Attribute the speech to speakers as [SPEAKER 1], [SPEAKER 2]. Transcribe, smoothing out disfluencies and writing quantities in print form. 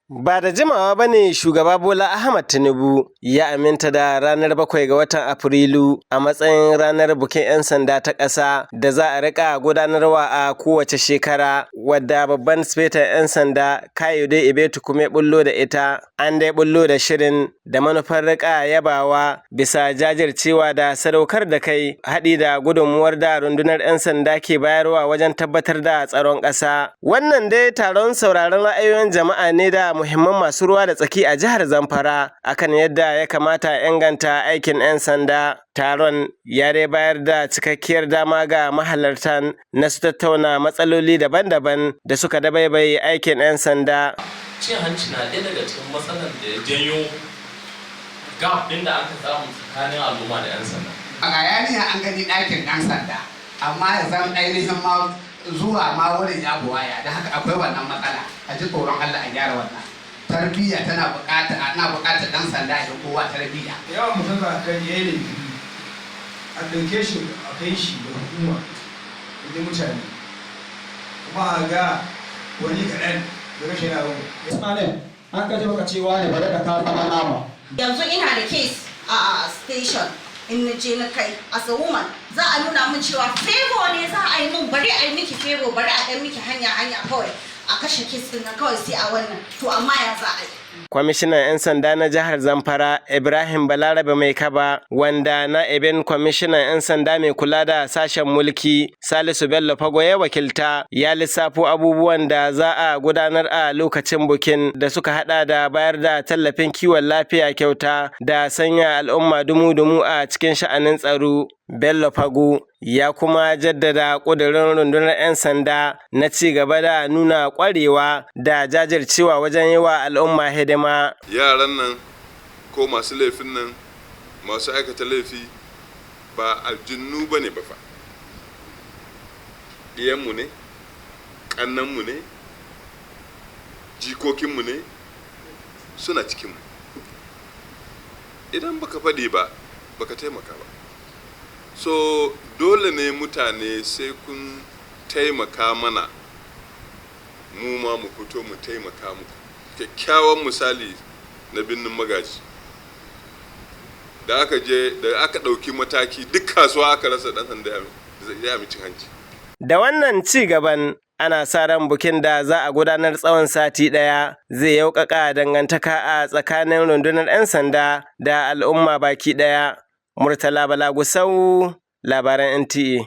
[SPEAKER 1] Ba da jimawa ba ne Shugaba Bola Ahmed Tinubu ya aminta da ranar 7 ga watan Afrilu a matsayin ranar bikin 'yan sanda ta ƙasa da za a riƙa gudanarwa a kowace shekara, wadda babban sifeton 'yan sanda Kayode Egbetokun ya ɓullo da ita. An dai ɓullo da shirin da manufar riƙa yabawa bisa jajircewa da sadaukar da kai, haɗi da gudunmuwar da rundunar 'yan sanda ke bayarwa wajen tabbatar da tsaron ƙasa. Wannan dai taron sauraron ra'ayoyin jama'a ne da muhimman masu ruwa da tsaki a jihar Zamfara akan yadda ya kamata a inganta aikin 'yan sanda. Taron ya dai bayar da cikakkiyar dama ga mahalartan na su tattauna matsaloli daban-daban da suka dabaibaye aikin 'yan sanda.
[SPEAKER 2] Cin hanci na ɗaya daga cikin matsalar da ya janyo gap ɗin da aka samu tsakanin al'umma da 'yan sanda.
[SPEAKER 3] A gayaniya an gani ɗakin ɗan sanda, amma ya zama ainihin ma zuwa ma wurin ya buwaya, da haka akwai wannan matsala. A ji tsoron Allah a gyara wannan. Tarbiyya ana buƙatar ɗan sanda ya kowa tarbiyya.
[SPEAKER 4] Yawan mutum za a kai yayi laifi, a ɗauke shi a kai shi da hukuma da mutane, kuma a ga wani kaɗan da rashin yawon.
[SPEAKER 5] Ismail, an kaje maka cewa ne ba da ka fama nama.
[SPEAKER 6] Yanzu ina da case a station, in na je na kai as a woman, za a nuna min cewa favor ne za a yi min, bari a yi miki favor, bari a ɗan miki hanya kawai a kashe case ɗin kawai sai a wannan, to amma ya za a yi.
[SPEAKER 1] Kwamishinan 'yan sanda na jihar Zamfara Ibrahim Balarabe Maikaba, wanda na'ibin kwamishinan 'yan sanda mai kula da sashen mulki Salisu Bello Fago ya wakilta, ya lissafo abubuwan da za a gudanar a lokacin bukin da suka hada da bayar da tallafin kiwon lafiya kyauta da sanya al'umma dumu-dumu a cikin sha'anin tsaro. Bello Fago ya kuma jaddada ƙudurin rundunar 'yan sanda na ci gaba da nuna ƙwarewa da jajircewa wajen yi wa al'umma hidima.
[SPEAKER 7] Yaran nan ko masu laifin nan, masu aikata laifi ba aljinnu ba ne ba fa. Ɗiyanmu ne, ƙannanmu ne, jikokinmu ne, suna cikinmu. Idan baka faɗi ba, baka taimaka ba. So dole ne mutane sai kun taimaka mana, mu ma mu fito mu taimaka muku. Kyakkyawan misali na Birnin Magaji, da aka ɗauki mataki duk kasuwa aka rasa ɗan sanda ya cin hanci.
[SPEAKER 1] Da wannan ci gaban ana sa ran bukin da za a gudanar tsawon sati ɗaya zai yauƙaƙa dangantaka a tsakanin rundunar 'yan sanda da al'umma baki ɗaya. Murtala Bala Gusau, labaran NTA.